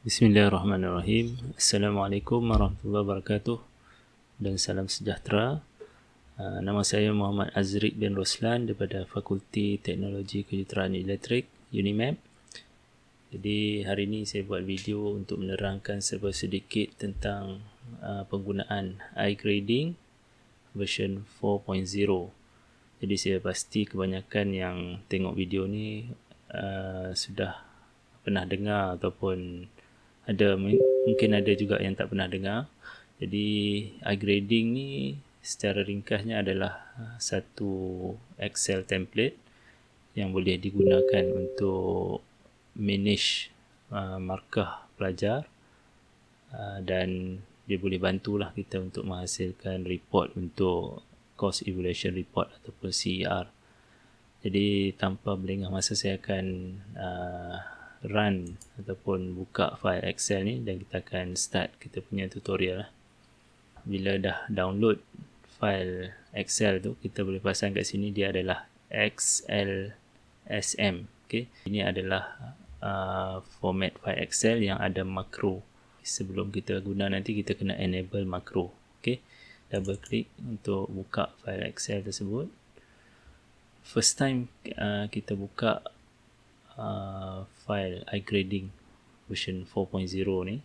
Bismillahirrahmanirrahim. Assalamualaikum warahmatullahi wabarakatuh dan salam sejahtera. Nama saya Muhammad Azriq bin Roslan daripada Fakulti Teknologi Kejuruteraan Elektrik UNIMAP. Jadi hari ini saya buat video untuk menerangkan sedikit tentang penggunaan iGrading version 4.0. Jadi saya pasti kebanyakan yang tengok video ni sudah pernah dengar ataupun mungkin ada juga yang tak pernah dengar. Jadi iGrading ni secara ringkasnya adalah satu Excel template yang boleh digunakan untuk manage markah pelajar dan dia boleh bantulah kita untuk menghasilkan report untuk course evaluation report ataupun CER. Jadi tanpa melengah masa saya akan run ataupun buka file Excel ni dan kita akan start kita punya tutorial. Bila dah download file Excel tu, kita boleh pasang kat sini dia adalah XLSM. Okay. Ini adalah format file Excel yang ada makro. Sebelum kita guna nanti kita kena enable makro. Okay. Double klik untuk buka file Excel tersebut. First time kita buka file iGrading version 4.0 ni,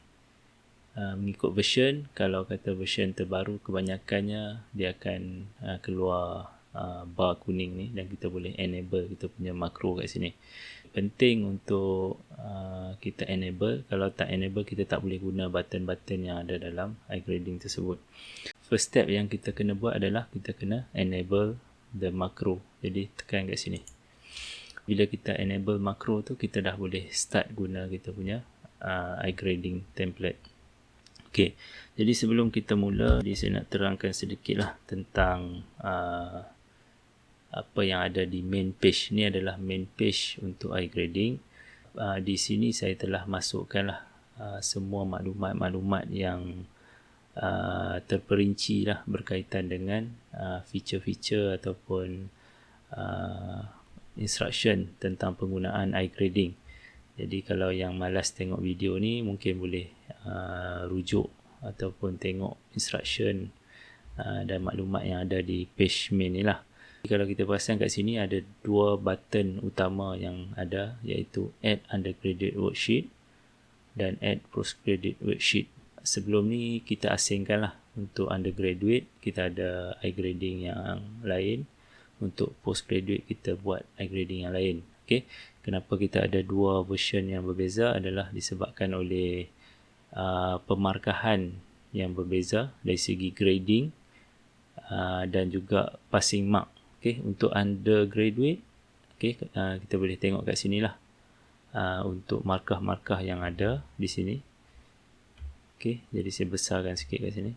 mengikut version, kalau kata version terbaru kebanyakannya dia akan keluar bar kuning ni dan kita boleh enable kita punya makro kat sini. Penting untuk kita enable. Kalau tak enable kita tak boleh guna button-button yang ada dalam iGrading tersebut. First step yang kita kena buat adalah kita kena enable the macro. Jadi tekan kat sini. Bila kita enable makro tu, kita dah boleh start guna kita punya iGrading template. Okay, jadi sebelum kita mula, saya nak terangkan sedikit lah tentang apa yang ada di main page. Ni adalah main page untuk iGrading. Di sini saya telah masukkan lah semua maklumat-maklumat yang terperinci lah berkaitan dengan feature-feature ataupun instruction tentang penggunaan iGrading. Jadi kalau yang malas tengok video ni mungkin boleh rujuk ataupun tengok instruction dan maklumat yang ada di page main ni lah. Kalau kita perasan kat sini ada dua button utama yang ada, iaitu Add Undergraduate Worksheet dan Add Postgraduate Worksheet. Sebelum ni kita asingkan lah. Untuk undergraduate kita ada iGrading yang lain. Untuk postgraduate kita buat iGrading yang lain. Okay. Kenapa kita ada dua version yang berbeza adalah disebabkan oleh pemarkahan yang berbeza dari segi grading dan juga passing mark. Okay. Untuk undergraduate, okay, kita boleh tengok kat sini lah untuk markah-markah yang ada di sini. Okay. Jadi saya besarkan sikit kat sini.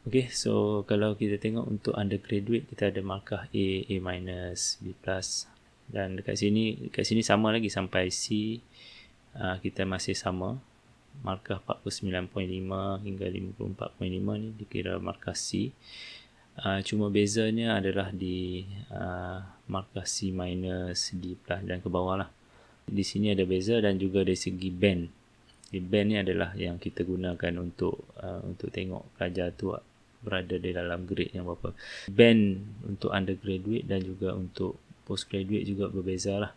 Okay, so kalau kita tengok untuk undergraduate kita ada markah A, A-, B+, dan dekat sini sama lagi sampai C, kita masih sama. Markah 49.5 hingga 54.5 ni dikira markah C. Cuma bezanya adalah di markah C-, D+, dan ke bawah lah. Di sini ada beza dan juga dari segi band. Band ni adalah yang kita gunakan untuk tengok pelajar tu berada di dalam grade yang berapa. Band untuk undergraduate dan juga untuk postgraduate juga berbeza lah.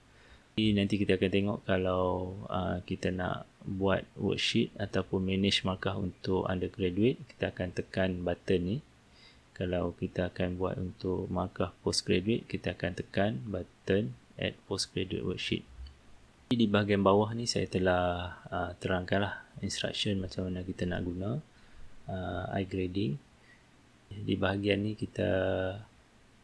Jadi nanti kita akan tengok kalau kita nak buat worksheet ataupun manage markah untuk undergraduate, kita akan tekan button ni. Kalau kita akan buat untuk markah postgraduate, kita akan tekan button Add Postgraduate Worksheet. Di bahagian bawah ni saya telah terangkanlah instruction macam mana kita nak guna iGrading. Di bahagian ni kita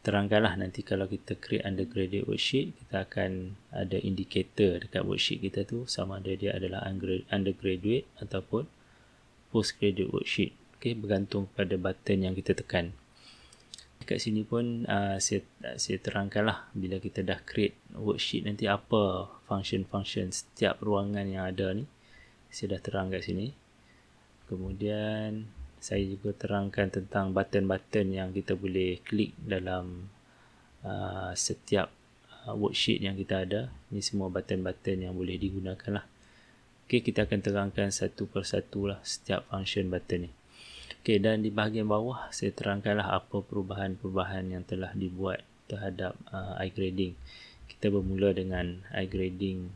terangkanlah nanti kalau kita create undergraduate worksheet, kita akan ada indicator dekat worksheet kita tu sama ada dia adalah undergraduate ataupun postgraduate worksheet. Okay, bergantung pada button yang kita tekan. Dekat sini pun saya terangkanlah bila kita dah create worksheet nanti apa function-function setiap ruangan yang ada ni. Saya dah terang kat sini. Kemudian saya juga terangkan tentang button-button yang kita boleh klik dalam setiap worksheet yang kita ada. Ini semua button-button yang boleh digunakan lah. Okay, kita akan terangkan satu persatu lah setiap function button ni. Okay, dan di bahagian bawah saya terangkanlah apa perubahan-perubahan yang telah dibuat terhadap iGrading. Kita bermula dengan iGrading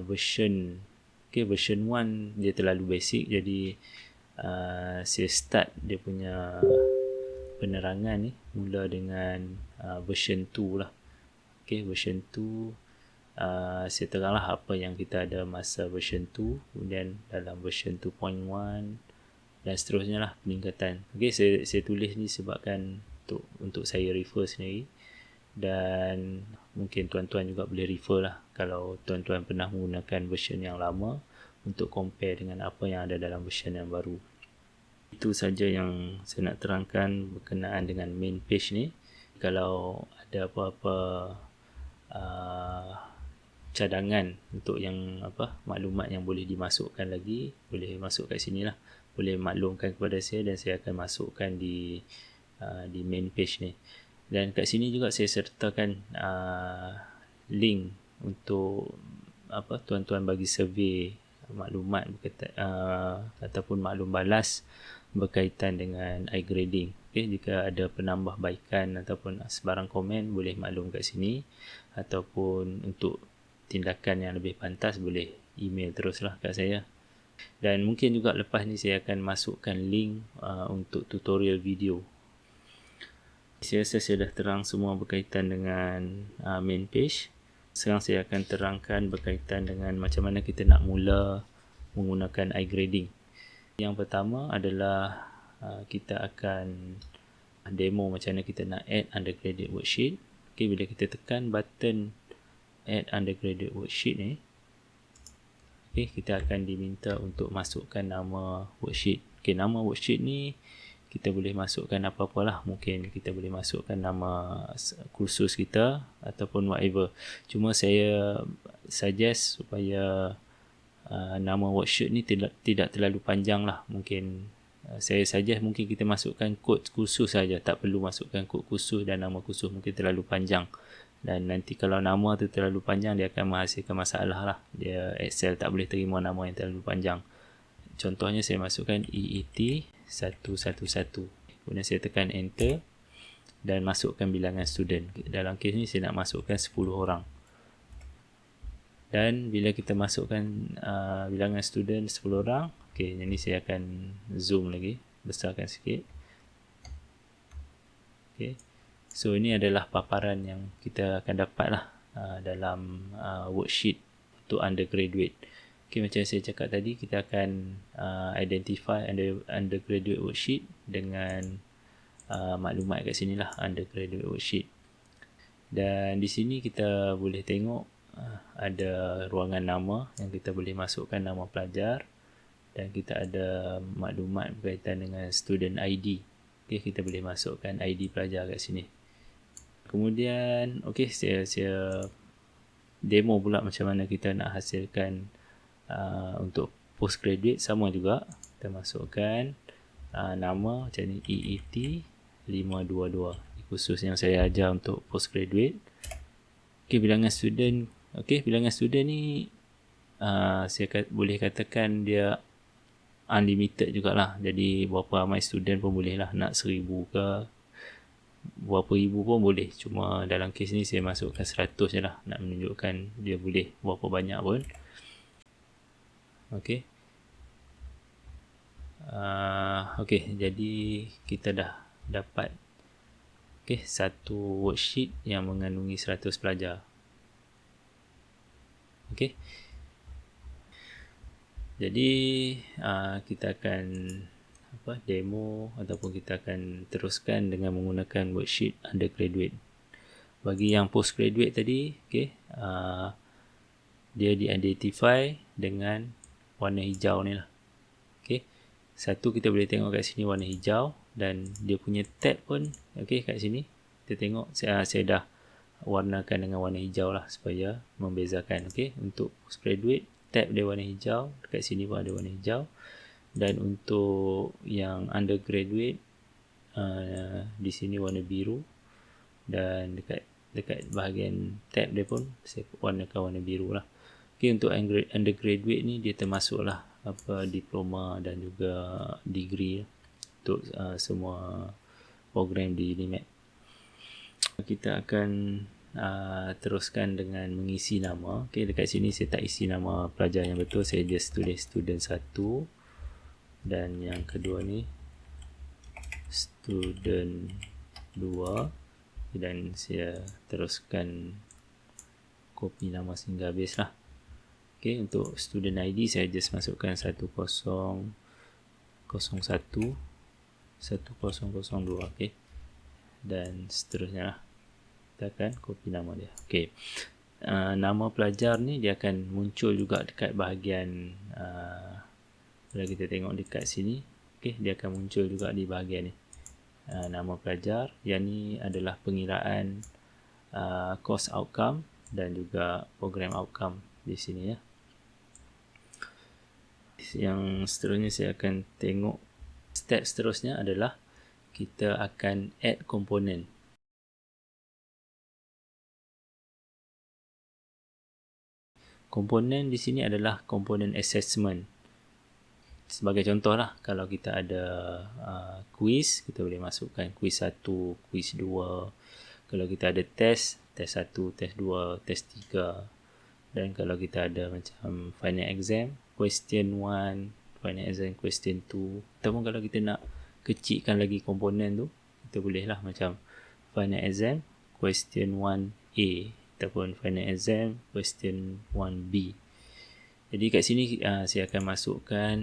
version 1 dia terlalu basic, jadi saya start dia punya penerangan ni mula dengan version 2 lah. Okay, version 2 saya teranglah apa yang kita ada masa version 2, kemudian dalam version 2.1 dan seterusnya lah peningkatan. Okay, saya tulis ni sebabkan untuk saya refer sendiri, dan mungkin tuan-tuan juga boleh refer lah kalau tuan-tuan pernah menggunakan version yang lama untuk compare dengan apa yang ada dalam version yang baru. Itu saja yang saya nak terangkan berkenaan dengan main page ni. Kalau ada apa-apa cadangan untuk yang maklumat yang boleh dimasukkan lagi, boleh masuk kat sini lah, boleh maklumkan kepada saya dan saya akan masukkan di main page ni. Dan kat sini juga saya sertakan link untuk tuan-tuan bagi survey maklumat ataupun maklum balas berkaitan dengan iGrading. Okay, jika ada penambahbaikan ataupun sebarang komen, boleh maklum kat sini, ataupun untuk tindakan yang lebih pantas boleh email teruslah kat saya. Dan mungkin juga lepas ni saya akan masukkan link untuk tutorial video. Saya rasa saya dah terang semua berkaitan dengan main page. Sekarang saya akan terangkan berkaitan dengan macam mana kita nak mula menggunakan iGrading. Yang pertama adalah kita akan demo macam mana kita nak add undergraduate worksheet. Okay, bila kita tekan button add undergraduate worksheet ni, okay, kita akan diminta untuk masukkan nama worksheet. Okay, nama worksheet ni kita boleh masukkan apa-apa lah. Mungkin kita boleh masukkan nama kursus kita ataupun whatever. Cuma saya suggest supaya nama worksheet ni tidak terlalu panjang lah. Mungkin saya suggest mungkin kita masukkan kod kursus saja, tak perlu masukkan kod kursus dan nama kursus, mungkin terlalu panjang. Dan nanti kalau nama tu terlalu panjang, dia akan menghasilkan masalah lah. Dia Excel tak boleh terima nama yang terlalu panjang. Contohnya saya masukkan EET 111. Kemudian saya tekan enter dan masukkan bilangan student. Dalam kes ni saya nak masukkan 10 orang. Dan bila kita masukkan bilangan student 10 orang, okay, jadi saya akan zoom lagi, besarkan sikit. Okay. So ini adalah paparan yang kita akan dapat lah dalam worksheet untuk undergraduate. Okay, macam saya cakap tadi, kita akan identify undergraduate worksheet dengan maklumat kat sini lah, undergraduate worksheet. Dan di sini kita boleh tengok ada ruangan nama yang kita boleh masukkan nama pelajar, dan kita ada maklumat berkaitan dengan student ID. Okay, kita boleh masukkan ID pelajar kat sini. Kemudian saya demo pula macam mana kita nak hasilkan untuk postgraduate. Sama juga, kita masukkan nama macam ni, EET 522, khusus yang saya ajar untuk postgraduate. Okay, bilangan student. Okay, bilangan student ni saya boleh katakan dia unlimited jugalah. Jadi berapa ramai student pun boleh lah, nak 1000 ke berapa ribu pun boleh. Cuma dalam kes ni saya masukkan 100 je lah, nak menunjukkan dia boleh berapa banyak pun. Okay. Okay, jadi kita dah dapat satu worksheet yang mengandungi 100 pelajar. Okay. Jadi kita akan demo ataupun kita akan teruskan dengan menggunakan worksheet undergraduate. Bagi yang postgraduate tadi, dia di-identify dengan warna hijau ni lah. Okay. Satu, kita boleh tengok kat sini warna hijau, dan dia punya tab pun kat sini. Kita tengok saya dah warnakan dengan warna hijau lah supaya membezakan. Okay. Untuk postgraduate, tab dia warna hijau, dekat sini pun ada warna hijau. Dan untuk yang undergraduate, di sini warna biru, dan dekat bahagian tab dia pun saya warnakan warna biru lah. Okay, untuk undergraduate ni dia termasuklah apa diploma dan juga degree untuk semua program di LIMAC. Kita akan teruskan dengan mengisi nama. Okay, dekat sini saya tak isi nama pelajar yang betul, saya just tulis student 1 dan yang kedua ni student 2 dan saya teruskan copy nama sehingga habis lah. Okay, untuk student ID saya just masukkan 1001 1002, okay, dan seterusnya lah. Kita akan copy nama dia. Okay, nama pelajar ni dia akan muncul juga dekat bahagian bila kita tengok dekat sini, okay, dia akan muncul juga di bahagian ni, nama pelajar. Yang ni adalah pengiraan course outcome dan juga program outcome di sini ya. Yang seterusnya saya akan tengok step seterusnya adalah kita akan add komponen. Komponen di sini adalah komponen assessment. Sebagai contoh lah, kalau kita ada quiz, kita boleh masukkan quiz 1, quiz 2. Kalau kita ada test 1, test 2, test 3. Dan kalau kita ada macam final exam, question 1, final exam question 2. Ataupun kalau kita nak kecilkan lagi komponen tu, kita boleh lah macam final exam question 1A ataupun final exam question 1B. Jadi kat sini saya akan masukkan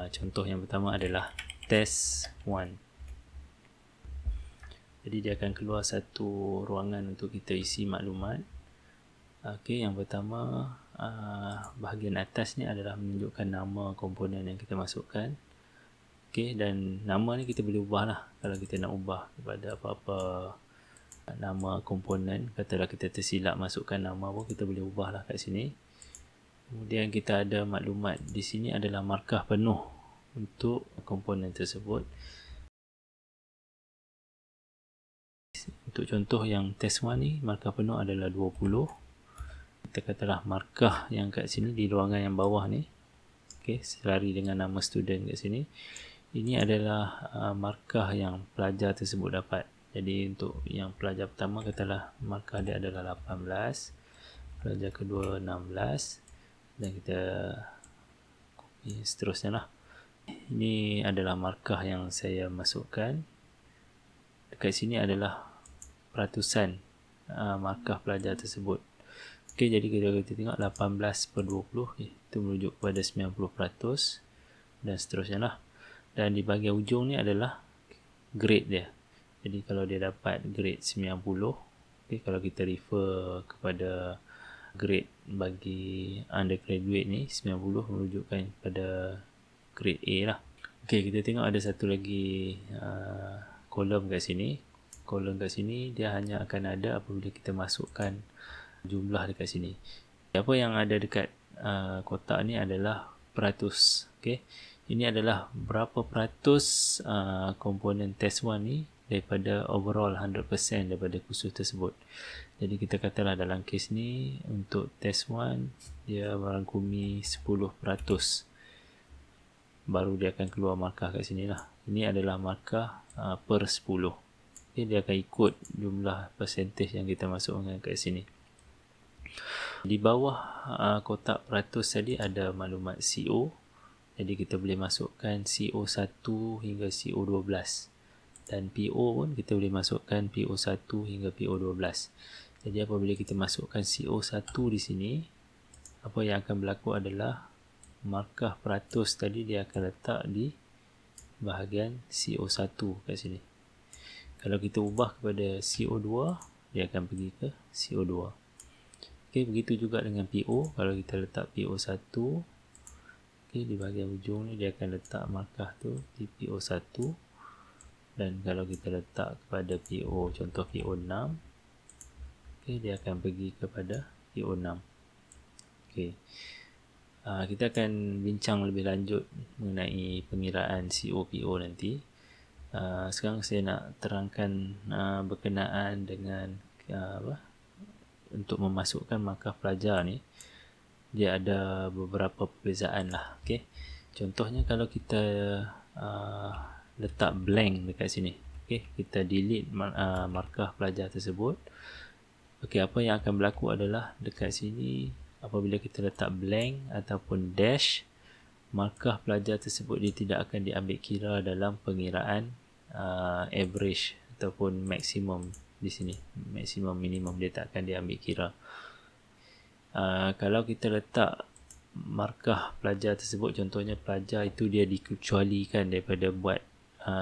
contoh yang pertama adalah test 1. Jadi dia akan keluar satu ruangan untuk kita isi maklumat. Okey, yang pertama bahagian atas ni adalah menunjukkan nama komponen yang kita masukkan. Okey, dan nama ni kita boleh ubah lah. Kalau kita nak ubah kepada apa-apa nama komponen, katalah kita tersilap masukkan nama pun kita boleh ubah lah kat sini. Kemudian kita ada maklumat di sini adalah markah penuh untuk komponen tersebut. Untuk contoh yang test 1 ni, markah penuh adalah 20. Kita katalah markah yang kat sini di ruangan yang bawah ni, okay, selari dengan nama student kat sini, ini adalah markah yang pelajar tersebut dapat. Jadi untuk yang pelajar pertama, katalah markah dia adalah 18, pelajar kedua 16, dan kita copy seterusnya lah. Ini adalah markah yang saya masukkan. Dekat sini adalah peratusan markah pelajar tersebut. Okay, jadi kita tengok 18/20 itu merujuk kepada 90% dan seterusnya lah. Dan di bahagian ujung ni adalah grade dia. Jadi kalau dia dapat grade 90, okay, kalau kita refer kepada grade bagi undergraduate ni 90 merujukkan kepada grade A lah. Okay, kita tengok ada satu lagi kolom kat sini. Kolom kat sini dia hanya akan ada apabila kita masukkan jumlah dekat sini. Apa yang ada dekat kotak ni adalah peratus. Okay, ini adalah berapa peratus komponen test 1 ni daripada overall 100% daripada kursus tersebut. Jadi kita katalah dalam kes ni untuk test 1 dia merangkumi 10%. Baru dia akan keluar markah kat sini lah. Ini adalah markah per 10. Okay, dia akan ikut jumlah percentage yang kita masukkan kat sini. Di bawah kotak peratus tadi ada maklumat CO. Jadi kita boleh masukkan CO1 hingga CO12. Dan PO pun kita boleh masukkan PO1 hingga PO12. Jadi apabila kita masukkan CO1 di sini, apa yang akan berlaku adalah markah peratus tadi dia akan letak di bahagian CO1 kat sini. Kalau kita ubah kepada CO2, dia akan pergi ke CO2. Okay, begitu juga dengan PO. Kalau kita letak PO1, okay, di bahagian ujung ni dia akan letak markah tu di PO1. Dan kalau kita letak kepada PO, contoh PO6, okay, dia akan pergi kepada PO6. Okay. Kita akan bincang lebih lanjut mengenai pengiraan CO-PO nanti. Sekarang saya nak terangkan berkenaan dengan untuk memasukkan markah pelajar ni. dia ada beberapa perbezaan lah. Okay. Contohnya kalau kita letak blank dekat sini, okay, kita delete markah pelajar tersebut. Okay, apa yang akan berlaku adalah dekat sini apabila kita letak blank ataupun dash, markah pelajar tersebut dia tidak akan diambil kira dalam pengiraan average ataupun maksimum di sini. Maksimum minimum dia tak akan diambil kira. Kalau kita letak markah pelajar tersebut, contohnya pelajar itu dia dikecualikan daripada buat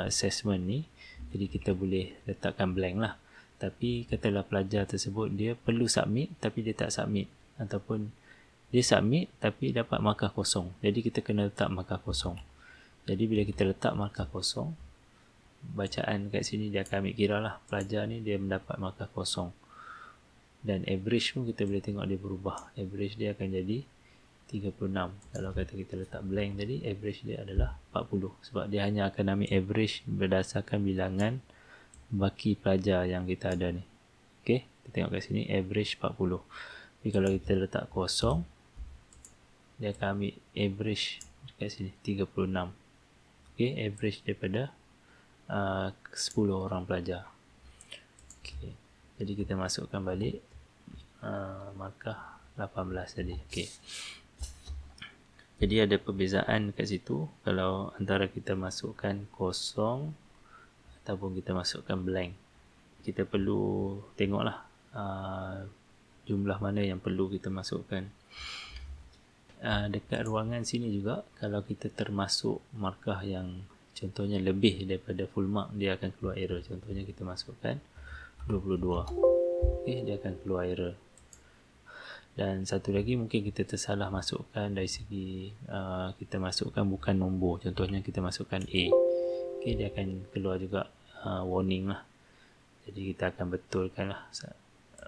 assessment ni, jadi kita boleh letakkan blank lah. Tapi katalah pelajar tersebut dia perlu submit tapi dia tak submit, ataupun dia submit tapi dapat markah kosong, jadi kita kena letak markah kosong. Jadi bila kita letak markah kosong, bacaan kat sini dia akan ambil kira lah pelajar ni dia mendapat markah kosong. Dan average pun kita boleh tengok dia berubah. Average dia akan jadi 36. Kalau kata kita letak blank tadi, average dia adalah 40. Sebab dia hanya akan ambil average berdasarkan bilangan baki pelajar yang kita ada ni. Okay, kita tengok kat sini average 40. Tapi kalau kita letak kosong, dia akan ambil average kat sini 36. Okay, average daripada 10 orang pelajar. Okay, jadi kita masukkan balik markah 18 tadi. Okay. Jadi ada perbezaan kat situ kalau antara kita masukkan kosong ataupun kita masukkan blank. Kita perlu tengoklah jumlah mana yang perlu kita masukkan. Dekat ruangan sini juga, kalau kita termasuk markah yang contohnya lebih daripada full mark, dia akan keluar error. Contohnya kita masukkan 22. Okay, dia akan keluar error. Dan satu lagi mungkin kita tersalah masukkan dari segi kita masukkan bukan nombor. Contohnya kita masukkan A. Okay, dia akan keluar juga warning lah. Jadi kita akan betulkan lah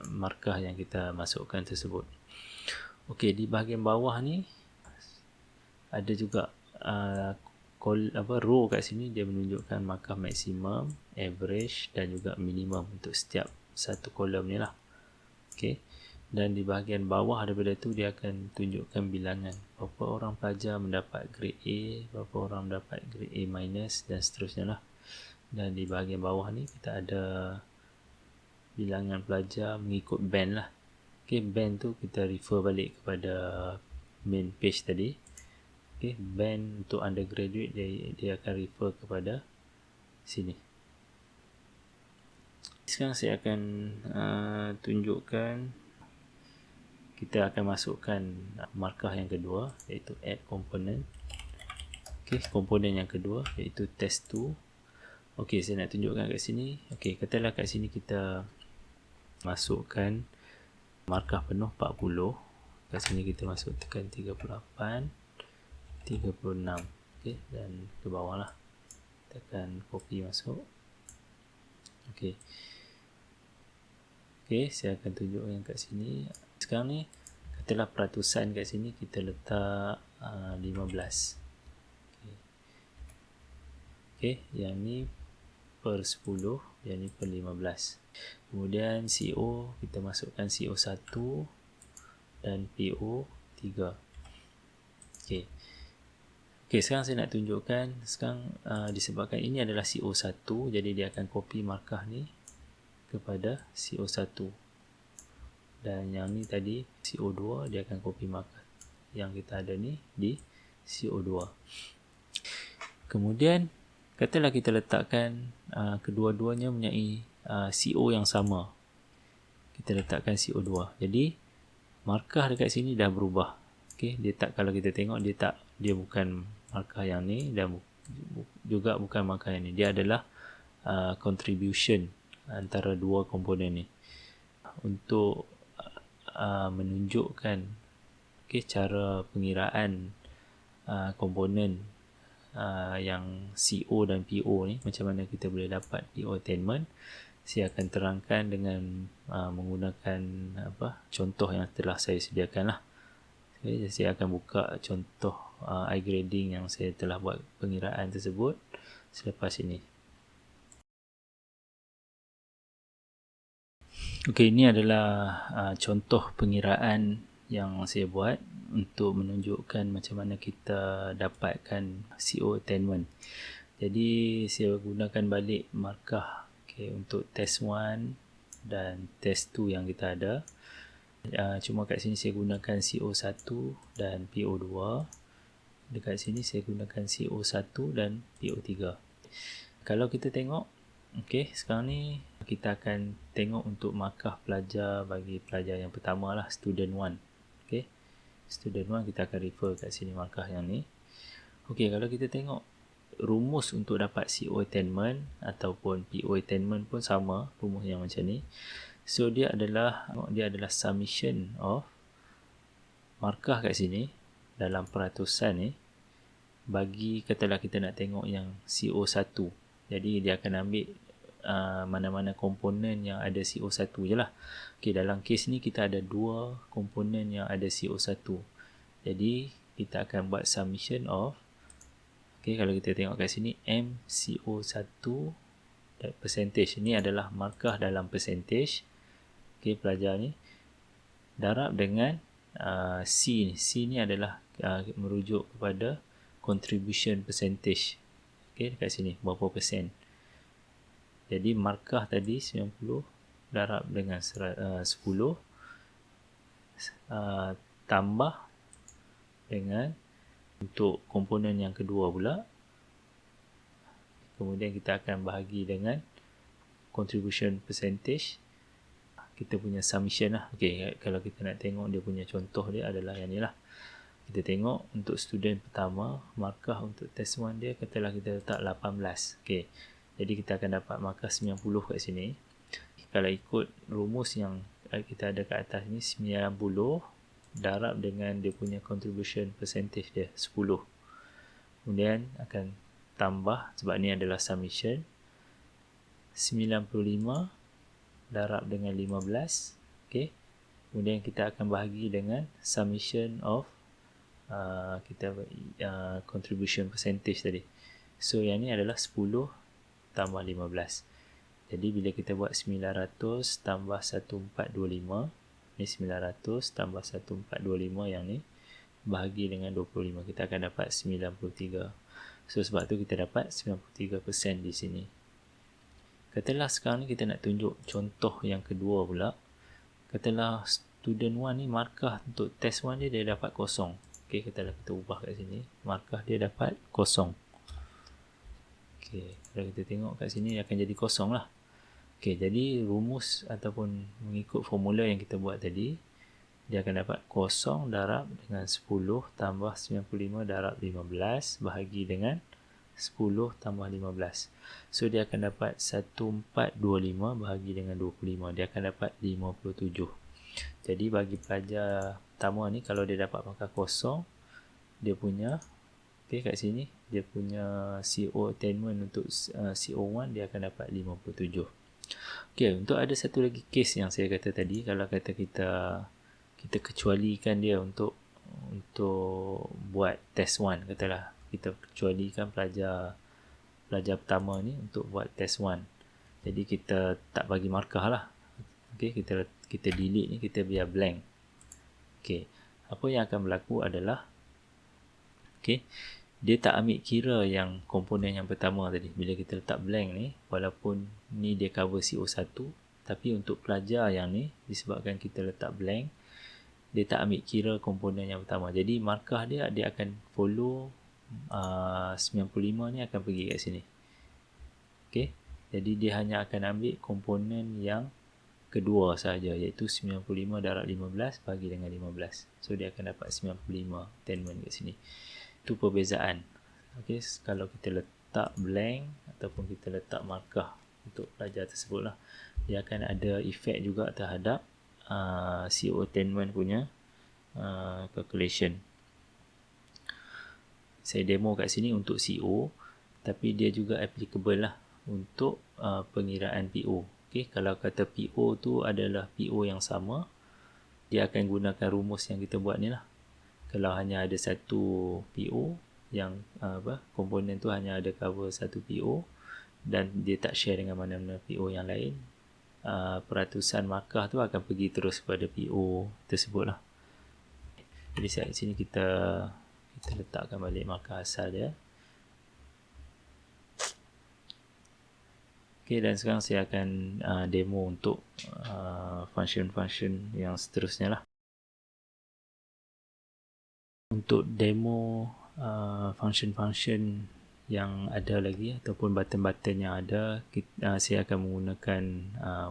markah yang kita masukkan tersebut. Okay, di bahagian bawah ni ada juga row kat sini, dia menunjukkan markah maksimum, average dan juga minimum untuk setiap satu kolom ni lah. Okay. Dan di bahagian bawah daripada tu dia akan tunjukkan bilangan berapa orang pelajar mendapat grade A, berapa orang mendapat grade A minus dan seterusnya lah. Dan di bahagian bawah ni kita ada bilangan pelajar mengikut band lah. Okay, band tu kita refer balik kepada main page tadi. Okay, band untuk undergraduate dia akan refer kepada sini. Sekarang saya akan tunjukkan, kita akan masukkan markah yang kedua iaitu add component. Okay, komponen yang kedua iaitu test 2. Okay, saya nak tunjukkan kat sini. Okay, katalah kat sini kita masukkan markah penuh 40. Kat sini kita masuk tekan 38, 36. Okay, dan ke bawah lah. Tekan copy masuk. Okay. Okay, saya akan tunjukkan kat sini. Sekarang ni katalah peratusan kat sini kita letak 15. Okay, yang ni per 10, yang ni per 15. Kemudian CO kita masukkan CO1 dan PO3. Okay. Okay, sekarang saya nak tunjukkan. Sekarang disebabkan ini adalah CO1, jadi dia akan copy markah ni kepada CO1. Dan yang ni tadi CO2, dia akan copy markah yang kita ada ni di CO2. Kemudian katalah kita letakkan kedua-duanya mempunyai CO yang sama. Kita letakkan CO2. Jadi markah dekat sini dah berubah. Okey, dia tak, kalau kita tengok dia bukan markah yang ni dan juga bukan markah yang ni. Dia adalah contribution antara dua komponen ni. Untuk menunjukkan cara pengiraan komponen yang CO dan PO ni, macam mana kita boleh dapat PO attainment, saya akan terangkan dengan menggunakan contoh yang telah saya sediakan lah. Okay, saya akan buka contoh iGrading yang saya telah buat pengiraan tersebut selepas ini. Okey, ini adalah contoh pengiraan yang saya buat untuk menunjukkan macam mana kita dapatkan CO attainment. Jadi saya gunakan balik markah untuk test 1 dan test 2 yang kita ada. Cuma kat sini saya gunakan CO1 dan PO2. Dekat sini saya gunakan CO1 dan PO3. Kalau kita tengok, sekarang ni kita akan tengok untuk markah pelajar bagi pelajar yang pertama lah, student 1. Student 1 kita akan refer kat sini markah yang ni. Kalau kita tengok rumus untuk dapat CO attainment ataupun PO attainment pun sama, rumus yang macam ni. So dia adalah summation of markah kat sini dalam peratusan ni bagi katalah kita nak tengok yang CO1. Jadi dia akan ambil mana-mana komponen yang ada CO1 je lah. Dalam kes ni kita ada 2 komponen yang ada CO1. Jadi kita akan buat summation of kalau kita tengok kat sini MCO1 percentage. Ini adalah markah dalam percentage. Pelajar ni darab dengan C ni. C ni adalah merujuk kepada contribution percentage. Dekat sini berapa persen. Jadi markah tadi 90 darab dengan 10 tambah dengan untuk komponen yang kedua pula. Kemudian kita akan bahagi dengan contribution percentage. Kita punya summation lah. Kalau kita nak tengok dia punya contoh dia adalah yang ni lah. Kita tengok untuk student pertama, markah untuk test 1 dia katalah kita letak 18. Jadi kita akan dapat markah 90 kat sini. Kalau ikut rumus yang kita ada kat atas ni, 90 darab dengan dia punya contribution percentage dia 10. Kemudian akan tambah, sebab ni adalah summation, 95 darab dengan 15. Kemudian kita akan bahagi dengan summation of contribution percentage tadi. So yang ni adalah 10 tambah 15. Jadi bila kita buat 900 tambah 1425, ni 900 tambah 1425 yang ni bahagi dengan 25, kita akan dapat 93. So sebab tu kita dapat 93% di sini. Katalah sekarang ni kita nak tunjuk contoh yang kedua pula. Katalah student 1 ni markah untuk test 1 dia dapat kosong. Katalah kita ubah kat sini, markah dia dapat kosong. Kalau kita tengok kat sini dia akan jadi kosong lah. Jadi rumus ataupun mengikut formula yang kita buat tadi, dia akan dapat kosong darab dengan 10 tambah 95 darab 15 bahagi dengan 10 tambah 15. So dia akan dapat 1425 bahagi dengan 25. Dia akan dapat 57. Jadi bagi pelajar pertama ni, kalau dia dapat markah kosong, dia punya kat sini dia punya CO attainment untuk CO1 dia akan dapat 57. Untuk ada satu lagi case yang saya kata tadi, kalau kata kita kecualikan dia untuk buat test 1, katalah kita kecualikan pelajar pertama ni untuk buat test 1. Jadi kita tak bagi markah lah. Kita delete ni, kita biar blank. Apa yang akan berlaku adalah dia tak ambil kira yang komponen yang pertama tadi. Bila kita letak blank ni, walaupun ni dia cover CO1, tapi untuk pelajar yang ni, disebabkan kita letak blank, dia tak ambil kira komponen yang pertama. Jadi markah dia akan follow 95 ni akan pergi kat sini. Jadi dia hanya akan ambil komponen yang kedua sahaja, iaitu 95 darab 15 bagi dengan 15. So dia akan dapat 95 attainment kat sini. Itu perbezaan. Kalau kita letak blank ataupun kita letak markah untuk pelajar tersebut lah, dia akan ada efek juga terhadap CO attainment punya calculation. Saya demo kat sini untuk CO, tapi dia juga applicable lah untuk pengiraan PO. Kalau kata PO tu adalah PO yang sama, dia akan gunakan rumus yang kita buat ni lah. Kalau hanya ada satu PO yang komponen tu hanya ada cover satu PO dan dia tak share dengan mana-mana PO yang lain, peratusan markah tu akan pergi terus kepada PO tersebut lah. Jadi kat sini kita letakkan balik markah asal dia. Okay, dan sekarang saya akan demo untuk function-function yang seterusnya lah. Untuk demo function-function yang ada lagi ataupun button-button yang ada, saya akan menggunakan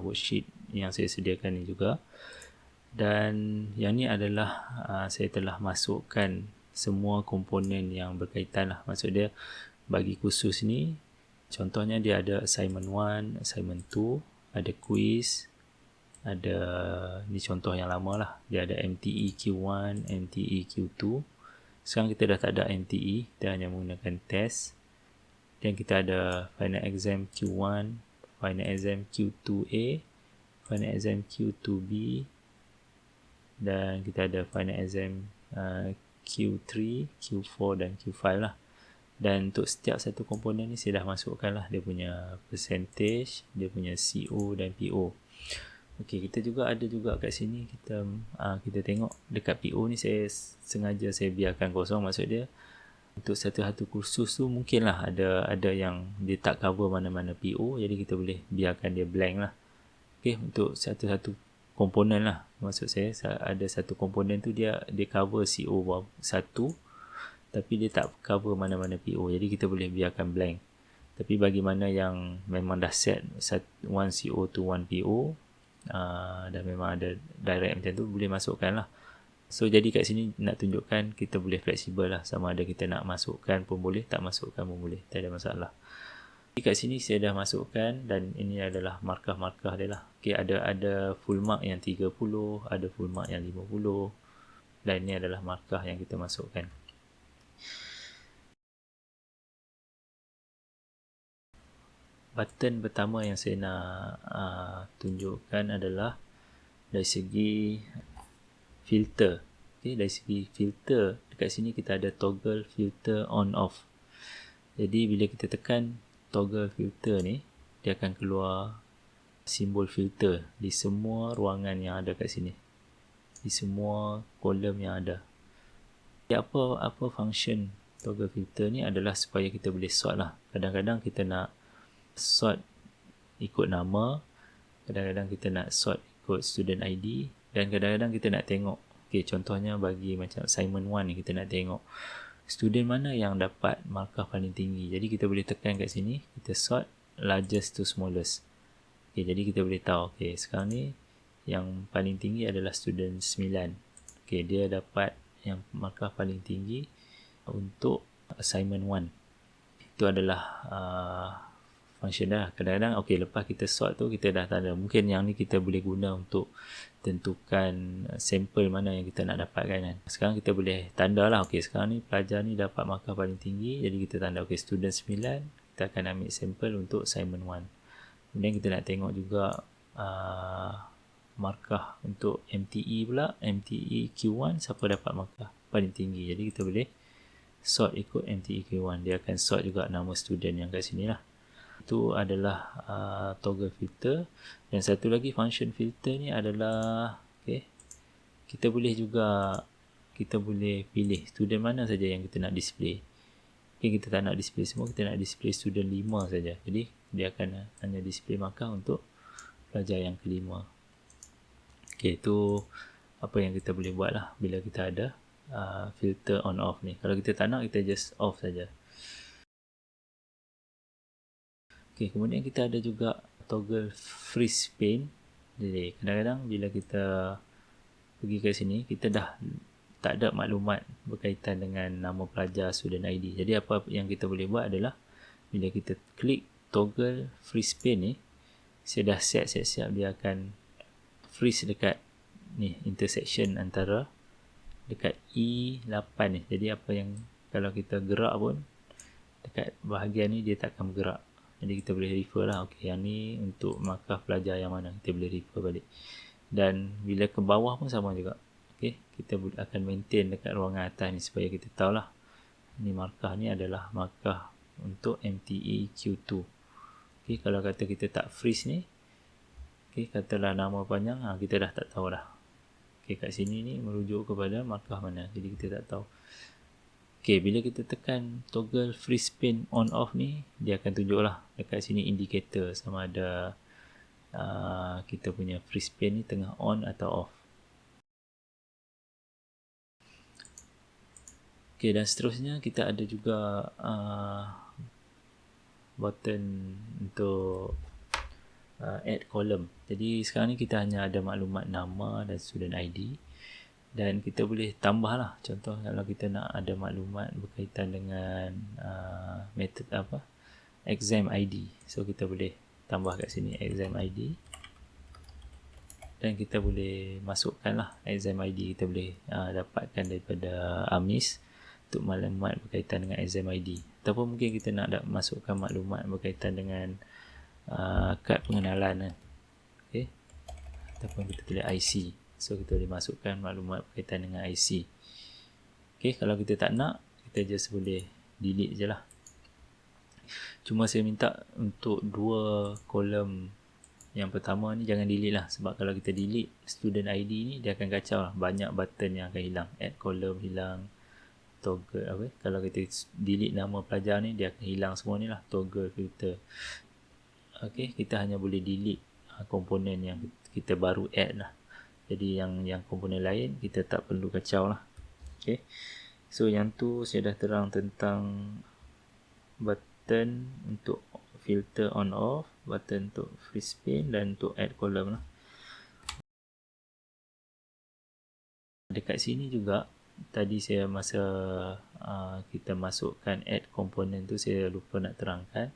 worksheet yang saya sediakan ni juga. Dan yang ni adalah saya telah masukkan semua komponen yang berkaitan lah. Maksud dia bagi kursus ni, contohnya dia ada assignment 1, assignment 2, ada quiz, ada ni contoh yang lama lah, dia ada MTE Q1, MTE Q2. Sekarang kita dah tak ada MTE, kita hanya menggunakan test. Dan kita ada final exam Q1, final exam Q2A, final exam Q2B, dan kita ada final exam Q3, Q4 dan Q5 lah. Dan untuk setiap satu komponen ni saya dah masukkan lah dia punya percentage, dia punya CO dan PO. Okey, kita juga ada juga kat sini kita tengok dekat PO ni saya sengaja saya biarkan kosong. Maksud dia untuk satu-satu kursus tu mungkinlah ada yang dia tak cover mana-mana PO, jadi kita boleh biarkan dia blank lah. Okey, untuk satu-satu komponen lah, maksud saya ada satu komponen tu dia cover CO satu, tapi dia tak cover mana-mana PO, jadi kita boleh biarkan blank. Tapi bagi mana yang memang dah set 1 CO to 1 PO dan memang ada direct macam tu, boleh masukkan lah. So jadi kat sini nak tunjukkan kita boleh fleksibel lah, sama ada kita nak masukkan pun boleh, tak masukkan pun boleh, tak ada masalah. Jadi kat sini saya dah masukkan dan ini adalah markah-markah dia lah. Okay, ada full mark yang 30, ada full mark yang 50, dan ini adalah markah yang kita masukkan. Button pertama yang saya nak tunjukkan adalah dari segi filter. Okay, dari segi filter, dekat sini kita ada toggle filter on off. Jadi bila kita tekan toggle filter ni, dia akan keluar simbol filter di semua ruangan yang ada kat sini, di semua kolom yang ada. Jadi apa function toggle filter ni adalah supaya kita boleh sort lah. Kadang-kadang kita nak sort ikut nama, kadang-kadang kita nak sort ikut student ID, dan kadang-kadang kita nak tengok, okay, contohnya bagi macam assignment 1 ni, kita nak tengok student mana yang dapat markah paling tinggi. Jadi kita boleh tekan kat sini, kita sort largest to smallest. Okay, jadi kita boleh tahu, okay, sekarang ni yang paling tinggi adalah student 9. Okay, dia dapat yang markah paling tinggi untuk assignment 1. Itu adalah function dah. Kadang-kadang okay, lepas kita sort tu kita dah tanda, mungkin yang ni kita boleh guna untuk tentukan sampel mana yang kita nak dapatkan kan. Sekarang kita boleh tanda lah, okay, sekarang ni pelajar ni dapat markah paling tinggi, jadi kita tanda okay, student 9, kita akan ambil sampel untuk assignment 1. Kemudian kita nak tengok juga markah untuk MTE pula, MTE Q1 siapa dapat markah paling tinggi. Jadi kita boleh sort ikut MTE Q1, dia akan sort juga nama student yang kat sini lah. Itu adalah toggle filter. Dan satu lagi function filter ni adalah, okay, kita boleh pilih student mana saja yang kita nak display. Okay, kita tak nak display semua, kita nak display student 5 saja. Jadi dia akan hanya display markah untuk pelajar yang kelima. Okay, itu apa yang kita boleh buat lah bila kita ada filter on off ni. Kalau kita tak nak, kita just off saja. Okay, kemudian kita ada juga toggle freeze pane. Jadi kadang-kadang bila kita pergi ke sini, kita dah tak ada maklumat berkaitan dengan nama pelajar, student ID. Jadi apa yang kita boleh buat adalah bila kita klik toggle freeze pane ni, saya dah siap-siap dia akan freeze dekat ni intersection antara dekat E8 ni. Jadi apa yang kalau kita gerak pun dekat bahagian ni dia takkan bergerak. Jadi kita boleh refer lah, okay, yang ni untuk markah pelajar yang mana, kita boleh refer balik. Dan bila ke bawah pun sama juga. Okay, kita akan maintain dekat ruangan atas ni supaya kita tahulah ni markah ni adalah markah untuk MTE Q2. Okay, kalau kata kita tak freeze ni, okay, katalah nama panjang, kita dah tak tahu dah. Okay, kat sini ni merujuk kepada markah mana. Jadi kita tak tahu. Okay, bila kita tekan toggle freeze pane on off ni, dia akan tunjuk lah dekat sini indikator sama ada kita punya freeze pane ni tengah on atau off. Okay, dan seterusnya kita ada juga button untuk add column. Jadi sekarang ni kita hanya ada maklumat nama dan student ID, dan kita boleh tambah lah. Contoh kalau kita nak ada maklumat berkaitan dengan method exam ID, so kita boleh tambah kat sini exam ID, dan kita boleh masukkan lah exam ID. Kita boleh dapatkan daripada AMIS untuk maklumat berkaitan dengan exam ID, ataupun mungkin kita nak masukkan maklumat berkaitan dengan kad pengenalan kan. Okay. Ataupun kita pilih IC, so kita boleh masukkan maklumat berkaitan dengan IC. Okay, kalau kita tak nak, kita just boleh delete je lah. Cuma saya minta untuk dua kolom yang pertama ni jangan delete lah, sebab kalau kita delete student ID ni, dia akan kacau lah. Banyak button yang akan hilang. Add column hilang, toggle kalau kita delete nama pelajar ni, dia akan hilang semua ni lah, toggle, filter. Okay, kita hanya boleh delete komponen yang kita baru add lah. Jadi yang komponen lain kita tak perlu kacau lah. Okay, so yang tu saya dah terang tentang button untuk filter on off, button untuk freeze pane, dan untuk add column lah. Dekat sini juga tadi saya masa kita masukkan add komponen tu, saya lupa nak terangkan.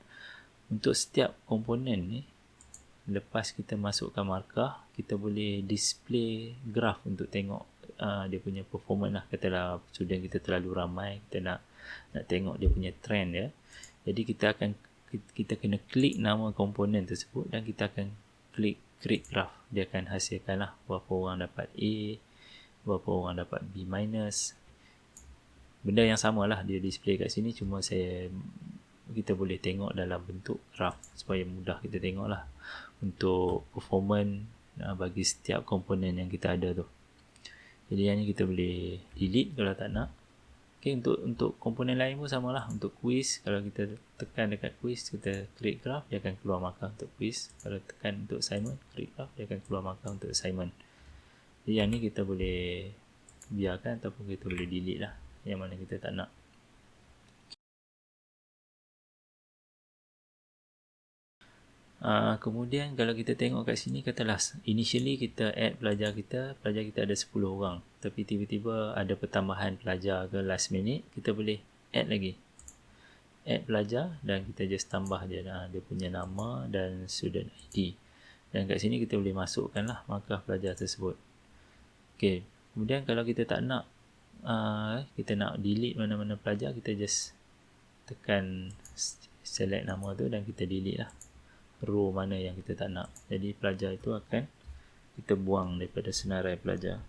Untuk setiap komponen ni, lepas kita masukkan markah, kita boleh display graph untuk tengok dia punya performance lah. Katalah student kita terlalu ramai, kita nak tengok dia punya trend ya. Jadi kita kena klik nama komponen tersebut, dan kita akan klik create graph. Dia akan hasilkan lah berapa orang dapat A, berapa orang dapat B minus. Benda yang sama lah dia display kat sini, cuma kita boleh tengok dalam bentuk graph supaya mudah kita tengok lah untuk performance bagi setiap komponen yang kita ada tu. Jadi yang ni kita boleh delete kalau tak nak. Okay, untuk komponen lain pun sama lah. Untuk quiz, kalau kita tekan dekat quiz, kita create graph, dia akan keluar markah untuk quiz. Kalau tekan untuk assignment, create graph, dia akan keluar markah untuk assignment. Jadi yang ni kita boleh biarkan ataupun kita boleh delete lah yang mana kita tak nak. Kemudian kalau kita tengok kat sini, katalah initially kita add pelajar kita ada 10 orang, tapi tiba-tiba ada pertambahan pelajar ke last minute, kita boleh add lagi, add pelajar, dan kita just tambah je dia punya nama dan student ID, dan kat sini kita boleh masukkan lah markah pelajar tersebut. Okay, kemudian kalau kita tak nak kita nak delete mana-mana pelajar, kita just tekan select nama tu dan kita delete lah row mana yang kita tak nak. Jadi pelajar itu akan kita buang daripada senarai pelajar.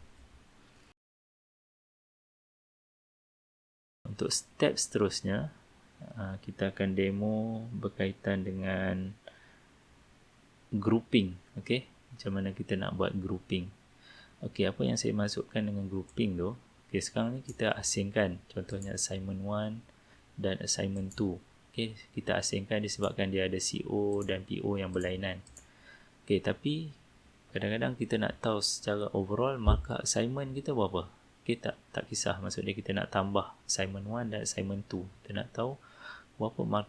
Untuk step seterusnya, kita akan demo berkaitan dengan grouping. Okay, macam mana kita nak buat grouping. Okay, apa yang saya masukkan dengan grouping tu, okay, sekarang ni kita asingkan contohnya assignment 1 dan assignment 2. Okay, kita asingkan disebabkan dia ada CO dan PO yang berlainan. Okay, tapi kadang-kadang kita nak tahu secara overall markah assignment kita berapa. Okay, tak kisah. Maksudnya kita nak tambah assignment 1 dan assignment 2. Kita nak tahu berapa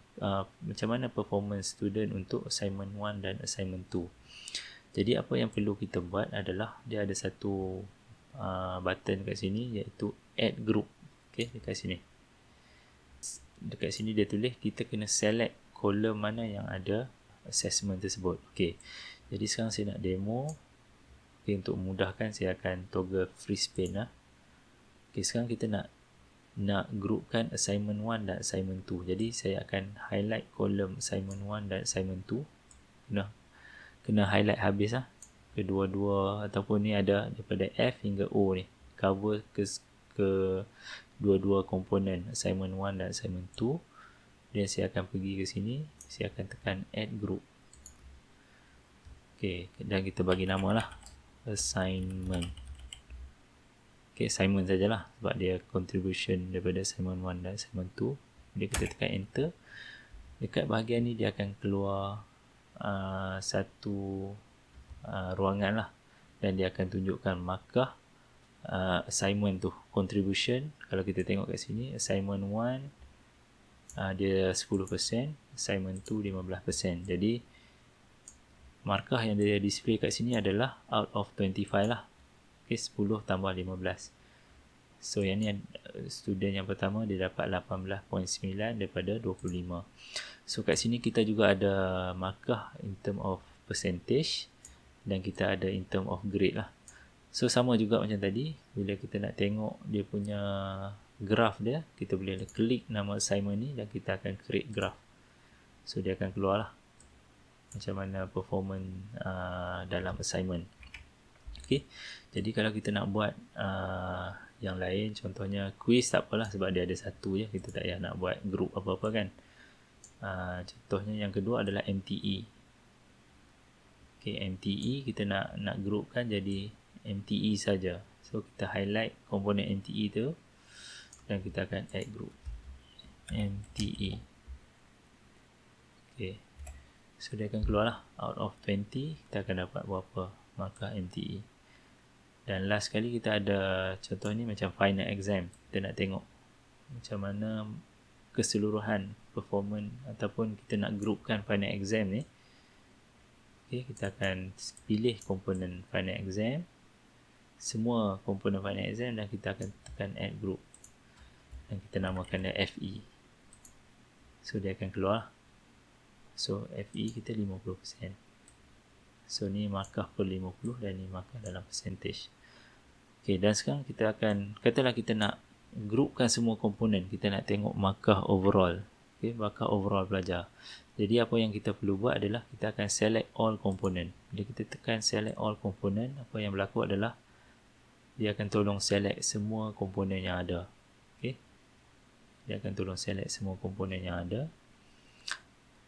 macam mana performance student untuk assignment 1 dan assignment 2. Jadi apa yang perlu kita buat adalah dia ada satu button kat sini, iaitu add group. Okay, dekat sini. Dekat sini dia tulis kita kena select kolom mana yang ada assessment tersebut. Okay, jadi sekarang saya nak demo. Okay, untuk memudahkan saya akan toggle freeze pane lah. Okay, sekarang kita nak groupkan assignment 1 dan assignment 2. Jadi saya akan highlight kolom assignment 1 dan assignment 2. Kena highlight habis lah. Kedua-dua ataupun ni ada daripada F hingga O ni. Cover ke dua-dua komponen assignment 1 dan assignment 2. Dan saya akan pergi ke sini, saya akan tekan add group. Okay, dan kita bagi nama lah assignment. Okay, assignment sajalah sebab dia contribution daripada assignment 1 dan assignment 2. Bila kita tekan enter, dekat bahagian ni dia akan keluar satu ruangan lah, dan dia akan tunjukkan markah assignment tu, contribution. Kalau kita tengok kat sini, assignment 1 dia 10%, assignment 2 15%. Jadi markah yang dia display kat sini adalah out of 25 lah. Okay, 10 tambah 15. So yang ni student yang pertama dia dapat 18.9 daripada 25. So kat sini kita juga ada markah in term of percentage, dan kita ada in term of grade lah. So sama juga macam tadi, bila kita nak tengok dia punya graph dia, kita boleh klik nama assignment ni dan kita akan create graph. So dia akan keluar lah macam mana performance dalam assignment. Okay, jadi kalau kita nak buat yang lain, contohnya quiz, tak apalah sebab dia ada satu je, kita tak payah nak buat group apa-apa kan. Contohnya yang kedua adalah MTE. Okay, MTE kita nak groupkan jadi MTE saja. So kita highlight komponen MTE tu dan kita akan add group MTE. Okay, so dia akan keluar lah out of 20 kita akan dapat berapa markah MTE. Dan last sekali kita ada contoh ni macam final exam. Kita nak tengok macam mana keseluruhan performance ataupun kita nak groupkan final exam ni. Okay, kita akan pilih komponen final exam, semua komponen final exam, dan kita akan tekan add group dan kita namakan dia FE. So dia akan keluar. So FE kita 50%. So ni markah per 50 dan ni markah dalam percentage. Okay, dan sekarang kita akan, katalah kita nak groupkan semua komponen, kita nak tengok markah overall. Okay, markah overall pelajar. Jadi apa yang kita perlu buat adalah kita akan select all komponen. Bila kita tekan select all komponen, apa yang berlaku adalah dia akan tolong select semua komponen yang ada. Okay, dia akan tolong select semua komponen yang ada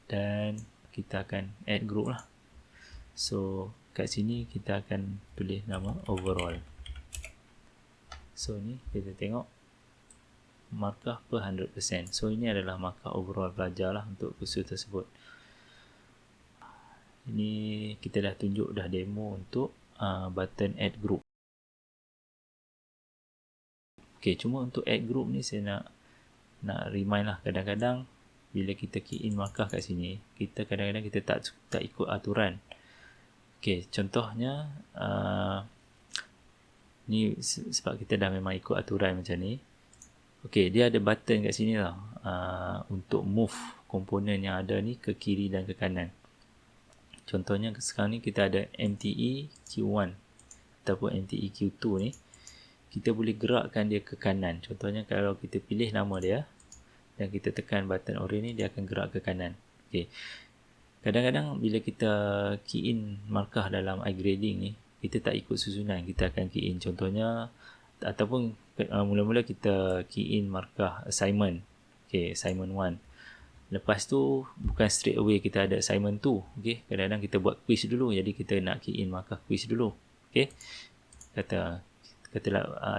dan kita akan add group lah. So kat sini kita akan pilih nama overall. So ni kita tengok markah per 100%. So ini adalah markah overall pelajar lah untuk kursus tersebut. Ini kita dah tunjuk dah demo untuk button add group. Okay, cuma untuk add group ni saya nak remind lah, kadang-kadang bila kita key in markah kat sini, kita kadang-kadang kita tak ikut aturan. Okay, contohnya ni sebab kita dah memang ikut aturan macam ni. Okay, dia ada button kat sini tau, untuk move komponen yang ada ni ke kiri dan ke kanan. Contohnya sekarang ni kita ada MTE Q1 ataupun MTE Q2 ni, kita boleh gerakkan dia ke kanan. Contohnya kalau kita pilih nama dia dan kita tekan button orange ni, dia akan gerak ke kanan. Okay, kadang-kadang bila kita key in markah dalam iGrading ni, kita tak ikut susunan, kita akan key in contohnya, ataupun mula-mula kita key in markah assignment. Okay, assignment 1. Lepas tu bukan straight away kita ada assignment 2. Okay, kadang-kadang kita buat quiz dulu, jadi kita nak key in markah quiz dulu. Okay, katalah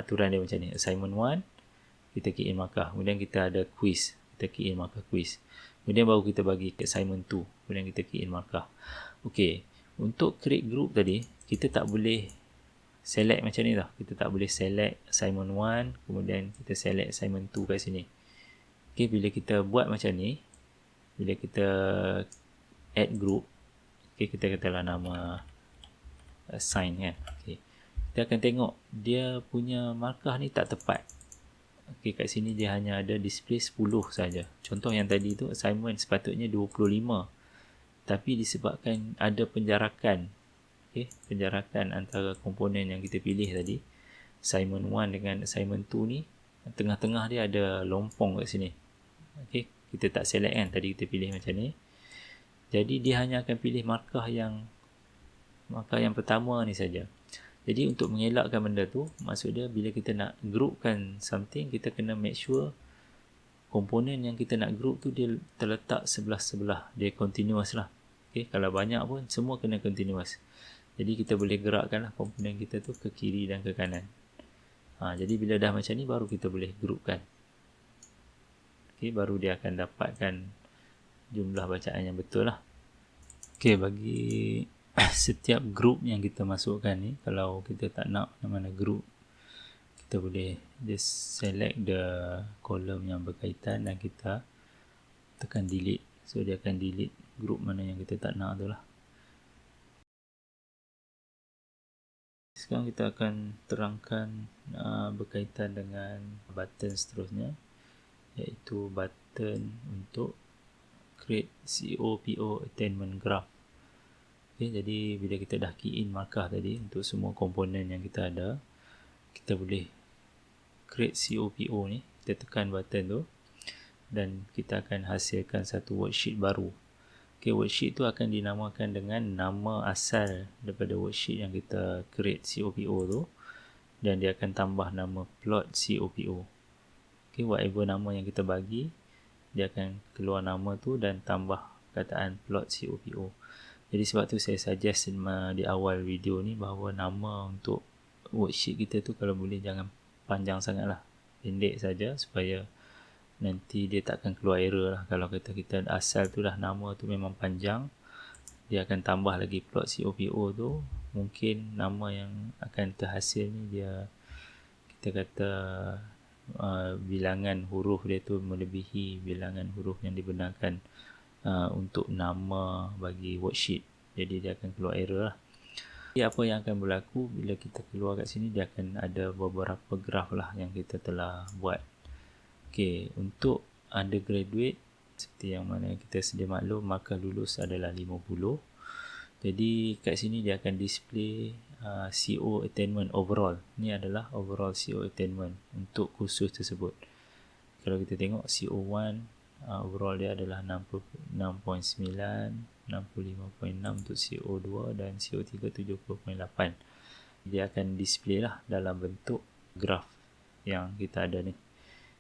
aturan dia macam ni, assignment 1 kita key in markah, kemudian kita ada quiz, kita key in markah quiz, kemudian baru kita bagi ke assignment 2, kemudian kita key in markah. Okay, untuk create group tadi kita tak boleh select macam ni tau. Kita tak boleh select assignment 1 kemudian kita select assignment 2 kat sini. Okay, bila kita buat macam ni, bila kita add group, okay, kita katalah nama assign kan. Okay, kita akan tengok dia punya markah ni tak tepat. Okay, kat sini dia hanya ada display 10 saja. Contoh yang tadi tu assignment sepatutnya 25, tapi disebabkan ada penjarakan, okay, penjarakan antara komponen yang kita pilih tadi, assignment 1 dengan assignment 2 ni, tengah-tengah dia ada lompong kat sini. Okay, kita tak select kan, tadi kita pilih macam ni, jadi dia hanya akan pilih markah yang pertama ni saja. Jadi untuk mengelakkan benda tu, maksud dia bila kita nak groupkan something, kita kena make sure komponen yang kita nak group tu dia terletak sebelah-sebelah, dia continuous lah. Okay, kalau banyak pun semua kena continuous. Jadi kita boleh gerakkan lah komponen kita tu ke kiri dan ke kanan. Jadi bila dah macam ni baru kita boleh groupkan. Okay, baru dia akan dapatkan jumlah bacaan yang betul lah. Okay, bagi setiap group yang kita masukkan ni, kalau kita tak nak mana-mana group, kita boleh just select the column yang berkaitan dan kita tekan delete. So dia akan delete group mana yang kita tak nak tu lah. Sekarang kita akan terangkan berkaitan dengan button seterusnya, iaitu button untuk create COPO attainment graph. Okay, jadi bila kita dah key in markah tadi untuk semua komponen yang kita ada, kita boleh create COPO ni. Kita tekan button tu dan kita akan hasilkan satu worksheet baru. Okay, worksheet tu akan dinamakan dengan nama asal daripada worksheet yang kita create COPO tu, dan dia akan tambah nama plot COPO. Okay, whatever nama yang kita bagi, dia akan keluar nama tu dan tambah kataan plot COPO. Jadi sebab tu saya suggest di awal video ni bahawa nama untuk worksheet kita tu kalau boleh jangan panjang sangat lah, pendek saja supaya nanti dia takkan keluar error lah. Kalau kita asal tu dah nama tu memang panjang, dia akan tambah lagi plot COPO tu, mungkin nama yang akan terhasil ni dia, kita kata bilangan huruf dia tu melebihi bilangan huruf yang dibenarkan untuk nama bagi worksheet. Jadi dia akan keluar error lah. Jadi apa yang akan berlaku bila kita keluar kat sini, dia akan ada beberapa graf lah yang kita telah buat. Okay, untuk undergraduate seperti yang mana kita sedia maklum, markah lulus adalah 50. Jadi kat sini dia akan display CO attainment overall. Ni adalah overall CO attainment untuk kursus tersebut. Kalau kita tengok CO1 overall dia adalah 66.9, 65.6 untuk CO2 dan CO3 70.8. Dia akan display lah dalam bentuk graf yang kita ada ni.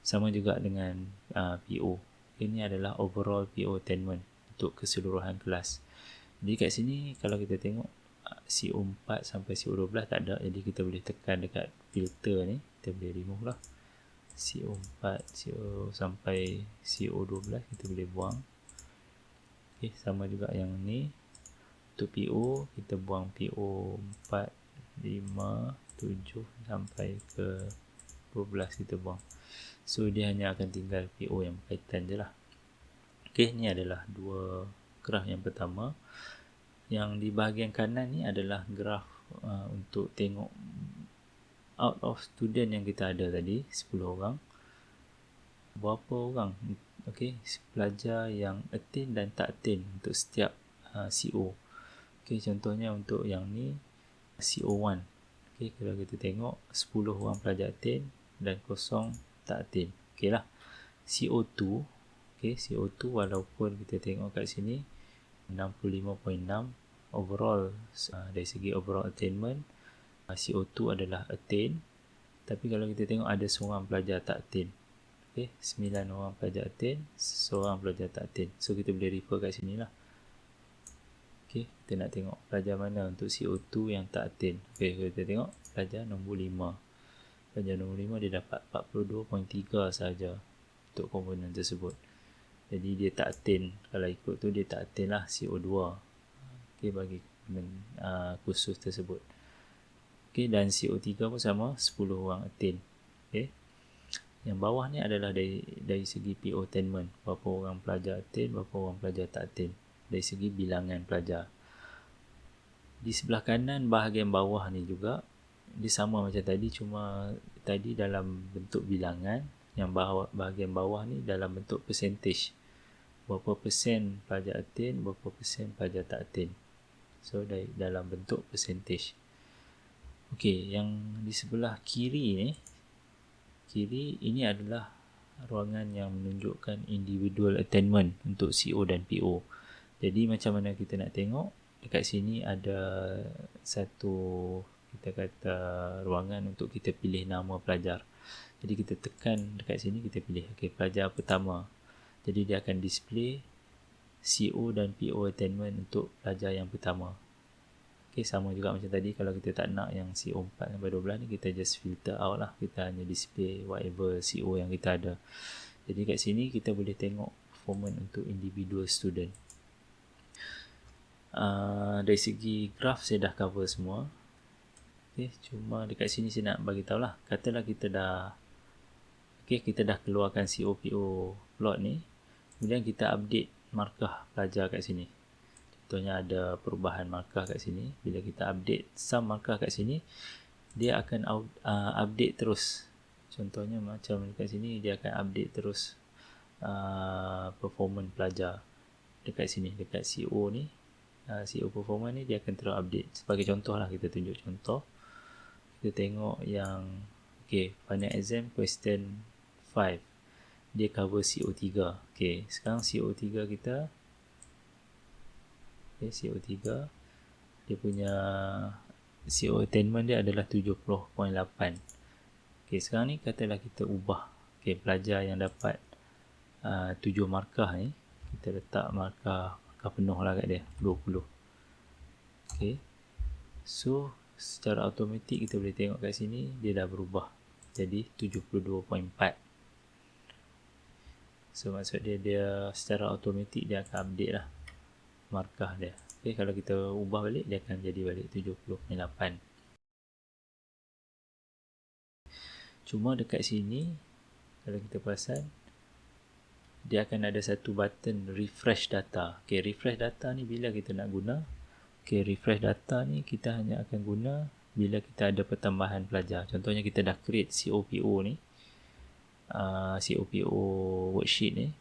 Sama juga dengan PO. Ini adalah overall PO attainment untuk keseluruhan kelas. Jadi kat sini kalau kita tengok CO4 sampai CO12 tak ada. Jadi kita boleh tekan dekat filter ni. Kita boleh remove lah. CO4 sampai CO12 kita boleh buang. Okay, sama juga yang ni. Untuk PO kita buang PO 4, 5, 7 sampai ke 12 kita buang. So dia hanya akan tinggal PO yang berkaitan je lah. Okay, ni adalah dua graf yang pertama. Yang di bahagian kanan ni adalah graf untuk tengok out of student yang kita ada tadi, 10 orang, berapa orang pelajar yang attain dan tak attain untuk setiap CO. Okay, contohnya untuk yang ni CO1. Okay, kalau kita tengok 10 orang pelajar attain dan 0 tak attain. Okay lah. CO2, CO2 walaupun kita tengok kat sini 65.6 overall, dari segi overall attainment CO2 adalah attain, tapi kalau kita tengok ada seorang pelajar tak attain. 9 orang pelajar attain, seorang pelajar tak attain. So kita boleh refer kat sini lah. Kita nak tengok pelajar mana untuk CO2 yang tak attain. Kita tengok pelajar nombor 5. Pelajar nombor 5 dia dapat 42.3 sahaja untuk komponen tersebut. Jadi dia tak attain. Kalau ikut tu dia tak attain lah CO2 bagi kursus tersebut. Dan CO3 pun sama, 10 orang attain. Yang bawah ni adalah dari segi PO attainment, berapa orang pelajar attain, berapa orang pelajar tak attain, dari segi bilangan pelajar. Di sebelah kanan bahagian bawah ni juga dia sama macam tadi, cuma tadi dalam bentuk bilangan, yang bahagian bawah ni dalam bentuk percentage. Berapa persen pelajar attain, berapa persen pelajar tak attain. So dalam bentuk percentage. Yang di sebelah kiri ini adalah ruangan yang menunjukkan individual attainment untuk CO dan PO. Jadi macam mana kita nak tengok, dekat sini ada satu, kita kata, ruangan untuk kita pilih nama pelajar. Jadi kita tekan dekat sini, kita pilih pelajar pertama. Jadi dia akan display CO dan PO attainment untuk pelajar yang pertama. Okay, sama juga macam tadi, kalau kita tak nak yang CO4 sampai 12 ni, kita just filter out lah. Kita hanya display whatever CO yang kita ada. Jadi kat sini kita boleh tengok performance untuk individual student. Dari segi graf saya dah cover semua. Okay, cuma dekat sini saya nak bagi tahu lah. Katalah kita dah keluarkan COPO plot ni, kemudian kita update markah pelajar kat sini. Contohnya ada perubahan markah kat sini. Bila kita update sum markah kat sini, dia akan update terus. Contohnya macam dekat sini, dia akan update terus performance pelajar dekat sini, dekat CO ni, CO performance ni dia akan terus update. Sebagai contoh lah, kita tunjuk contoh. Kita tengok yang final exam question 5, dia cover CO3. Sekarang CO3 kita, CO3 dia punya CO attainment dia adalah 70.8. Sekarang ni katalah kita ubah pelajar yang dapat 7 markah ni, kita letak markah penuh lah kat dia, 20. So secara automatik kita boleh tengok kat sini, dia dah berubah jadi 72.4. So maksud dia secara automatik dia akan update lah markah dia. Kalau kita ubah balik, dia akan jadi balik 70.8. Cuma dekat sini, kalau kita perasan, dia akan ada satu button refresh data. Refresh data ni bila kita nak guna, refresh data ni kita hanya akan guna bila kita ada pertambahan pelajar. Contohnya kita dah create COPO ni, COPO worksheet ni,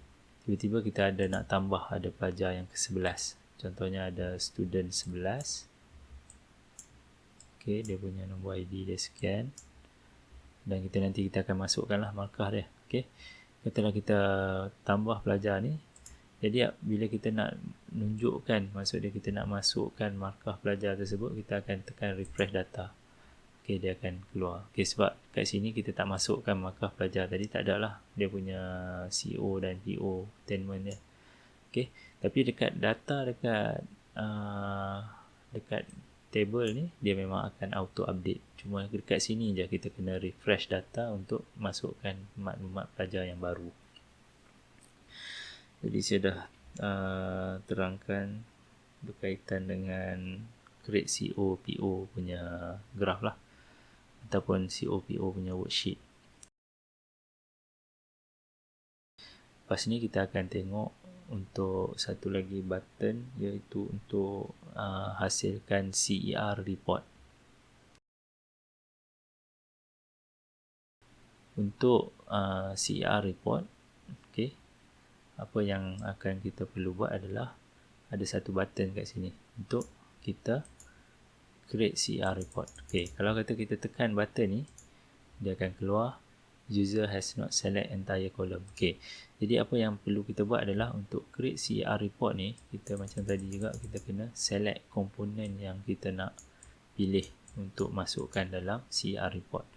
tiba-tiba kita ada nak tambah ada pelajar yang ke-11. Contohnya ada student 11. Dia punya nombor ID dia sekian. Dan nanti kita akan masukkan lah markah dia. Katalah kita tambah pelajar ni. Jadi bila kita nak nunjukkan, maksud dia kita nak masukkan markah pelajar tersebut, kita akan tekan refresh data. Dia akan keluar. Sebab kat sini kita tak masukkan markah pelajar tadi, tak ada lah dia punya CO dan PO attainment dia. Tapi dekat data, dekat table ni, dia memang akan auto update. Cuma dekat sini je kita kena refresh data untuk masukkan maklumat pelajar yang baru. Jadi saya dah terangkan berkaitan dengan create COPO punya graf lah, ataupun COPO punya worksheet. Lepas ni kita akan tengok untuk satu lagi button, iaitu untuk hasilkan CER report. Untuk CER report, apa yang akan kita perlu buat adalah ada satu button kat sini untuk kita create CER report. Kalau kata kita tekan button ni, dia akan keluar user has not select entire column. Jadi apa yang perlu kita buat adalah untuk create CER report ni, kita macam tadi juga, kita kena select komponen yang kita nak pilih untuk masukkan dalam CER report.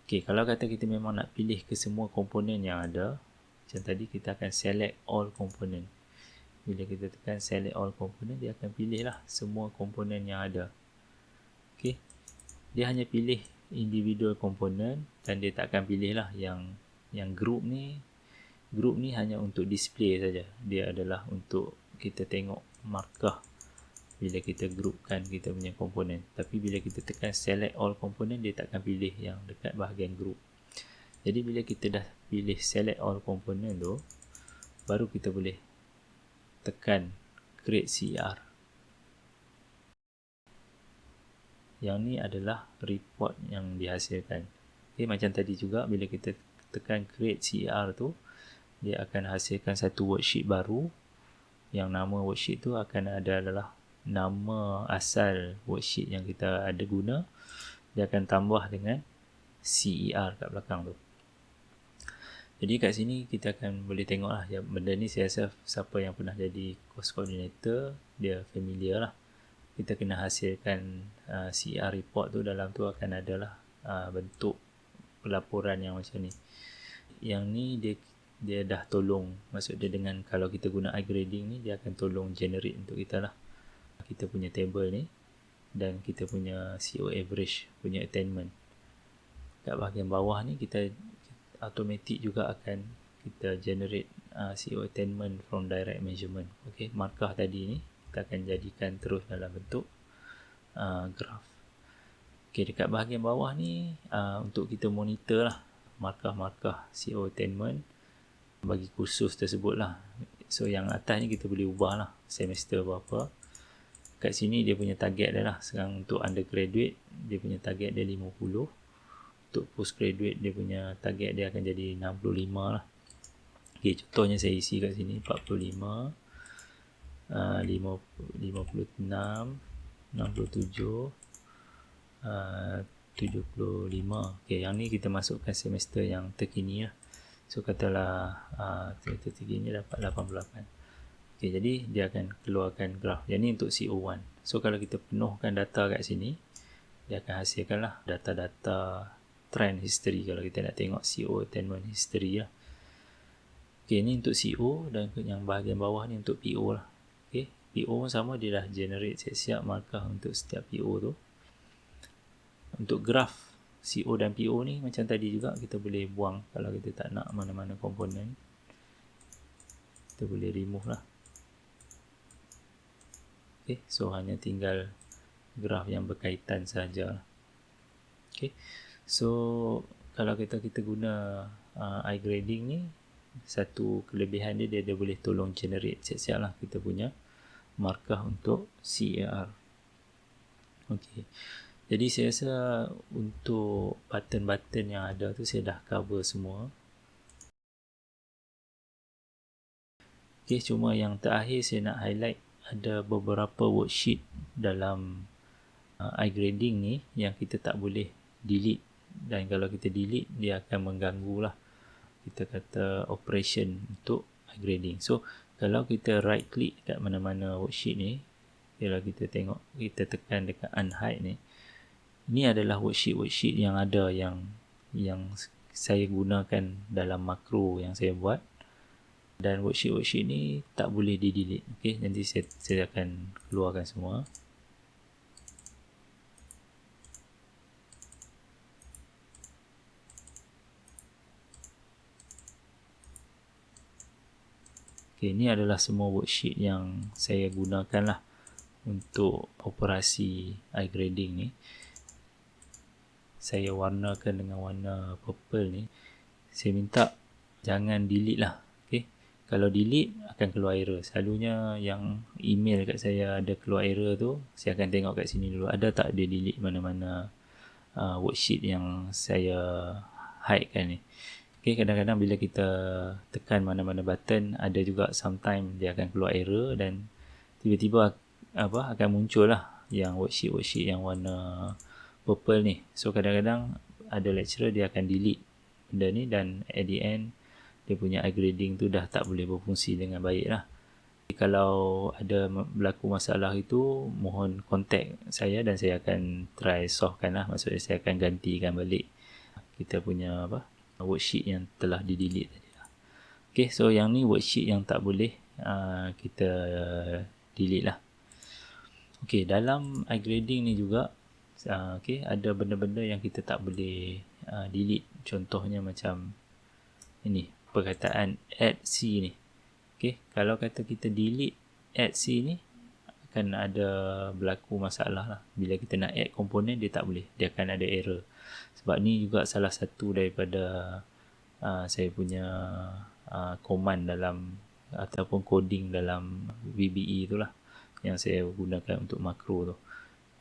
Kalau kata kita memang nak pilih ke semua komponen yang ada, macam tadi, kita akan select all komponen. Bila kita tekan select all komponen, dia akan pilih lah semua komponen yang ada. Dia hanya pilih individual komponen, dan dia tak akan pilih lah yang group ni. Group ni hanya untuk display saja. Dia adalah untuk kita tengok markah bila kita groupkan kita punya komponen. Tapi bila kita tekan select all komponen, dia tak akan pilih yang dekat bahagian group. Jadi bila kita dah pilih select all komponen tu, baru kita boleh tekan create CER. Yang ni adalah report yang dihasilkan. Macam tadi juga, bila kita tekan create CER tu, dia akan hasilkan satu worksheet baru, yang nama worksheet tu akan adalah nama asal worksheet yang kita ada guna. Dia akan tambah dengan CER kat belakang tu. Jadi kat sini kita akan boleh tengok lah, benda ni saya rasa siapa yang pernah jadi course coordinator, dia familiar lah. Kita kena hasilkan CER report tu, dalam tu akan adalah bentuk pelaporan yang macam ni. Yang ni dia dah tolong, maksud dia dengan kalau kita guna iGrading ni, dia akan tolong generate untuk kita lah. Kita punya table ni, dan kita punya CO average punya attainment. Kat bahagian bawah ni kita automatic juga akan kita generate CO attainment from direct measurement. Okay, markah tadi ni kita akan jadikan terus dalam bentuk graph. Okay, dekat bahagian bawah ni untuk kita monitor lah markah-markah CO attainment bagi kursus tersebut lah. So yang atas ni kita boleh ubah lah semester berapa. Kat sini dia punya target dia lah. Sekarang untuk undergraduate dia punya target dia 50. Untuk postgraduate dia punya target dia akan jadi 65 lah. Okay, contohnya saya isi kat sini 45, 56, 67, 75. Okay, yang ni kita masukkan semester yang terkini lah. So katalah semester terkini dapat 88. Okay, jadi dia akan keluarkan graf. Yang ni untuk CO1. So kalau kita penuhkan data kat sini, dia akan hasilkanlah data-data trend history kalau kita nak tengok CO attainment history lah. Okay, ni untuk CO dan yang bahagian bawah ni untuk PO lah. Okay, PO sama, dia dah generate siap-siap markah untuk setiap PO tu. Untuk graf CO dan PO ni macam tadi juga, kita boleh buang kalau kita tak nak mana-mana komponen. Kita boleh remove lah. Okay, so hanya tinggal graf yang berkaitan sahaja. Okay, so kalau kita guna iGrading ni, satu kelebihan dia boleh tolong generate siap-siap lah kita punya markah untuk CAR. Okay, jadi saya rasa untuk button-button yang ada tu saya dah cover semua. Okay, cuma yang terakhir saya nak highlight ada beberapa worksheet dalam iGrading ni yang kita tak boleh delete, dan kalau kita delete dia akan mengganggu lah kita kata operation untuk iGrading. So kalau kita right click kat mana-mana worksheet ni, kalau kita tengok, kita tekan dekat unhide ni, ini adalah worksheet yang ada yang saya gunakan dalam makro yang saya buat, dan worksheet ni tak boleh di delete. Okay, nanti saya akan keluarkan semua. Okay, ini adalah semua worksheet yang saya gunakan lah untuk operasi iGrading ni. Saya warnakan dengan warna purple ni. Saya minta jangan delete lah. Okay, kalau delete akan keluar error. Selalunya yang email kat saya ada keluar error tu, saya akan tengok kat sini dulu ada tak dia delete mana-mana worksheet yang saya hide kan ni. Okay, kadang-kadang bila kita tekan mana-mana button, ada juga sometimes dia akan keluar error dan tiba-tiba akan muncul lah yang worksheet yang warna purple ni. So kadang-kadang ada lecturer dia akan delete benda ni, dan at the end dia punya iGrading tu dah tak boleh berfungsi dengan baik lah. Kalau ada berlaku masalah itu, mohon contact saya dan saya akan try solvekan lah. Maksudnya saya akan gantikan balik kita punya worksheet yang telah di-delete tadi lah. Okay, so yang ni worksheet yang tak boleh kita delete lah. Okay, dalam iGrading ni juga okay, ada benda-benda yang kita tak boleh delete. Contohnya macam ini, perkataan add C ni. Okay, kalau kata kita delete add C ni, akan ada berlaku masalah lah. Bila kita nak add komponen, dia tak boleh, dia akan ada error. Sebab ni juga salah satu daripada saya punya command dalam ataupun coding dalam VBE tu lah yang saya gunakan untuk makro tu.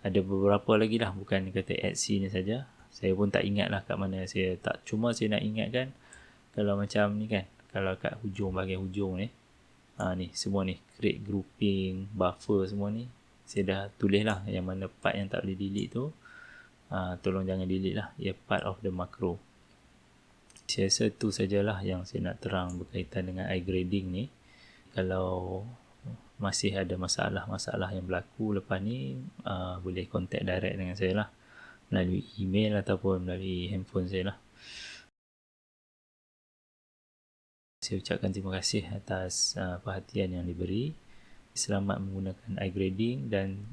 Ada beberapa lagi lah, bukan kata add C ni saja. Saya pun tak ingat lah kat mana saya tak, cuma saya nak ingatkan kalau macam ni kan, kalau kat hujung, bahagian hujung ni, ni semua ni, create grouping, buffer, semua ni saya dah tulis lah yang mana part yang tak boleh delete tu. Tolong jangan delete lah, ia part of the macro. Saya rasa tu sajalah yang saya nak terang berkaitan dengan iGrading ni. Kalau masih ada masalah-masalah yang berlaku lepas ni, boleh contact direct dengan saya lah, melalui email ataupun melalui handphone saya lah. Saya ucapkan terima kasih atas perhatian yang diberi. Selamat menggunakan iGrading dan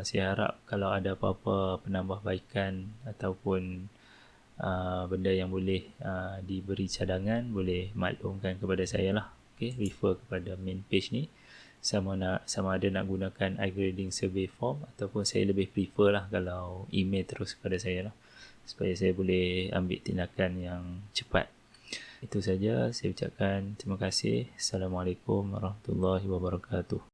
saya harap kalau ada apa-apa penambahbaikan ataupun benda yang boleh diberi cadangan, boleh maklumkan kepada saya lah. Okay, refer kepada main page ni. Sama ada nak gunakan iGrading survey form ataupun saya lebih prefer lah kalau email terus kepada saya lah, supaya saya boleh ambil tindakan yang cepat. Itu saja, saya ucapkan terima kasih. Assalamualaikum warahmatullahi wabarakatuh.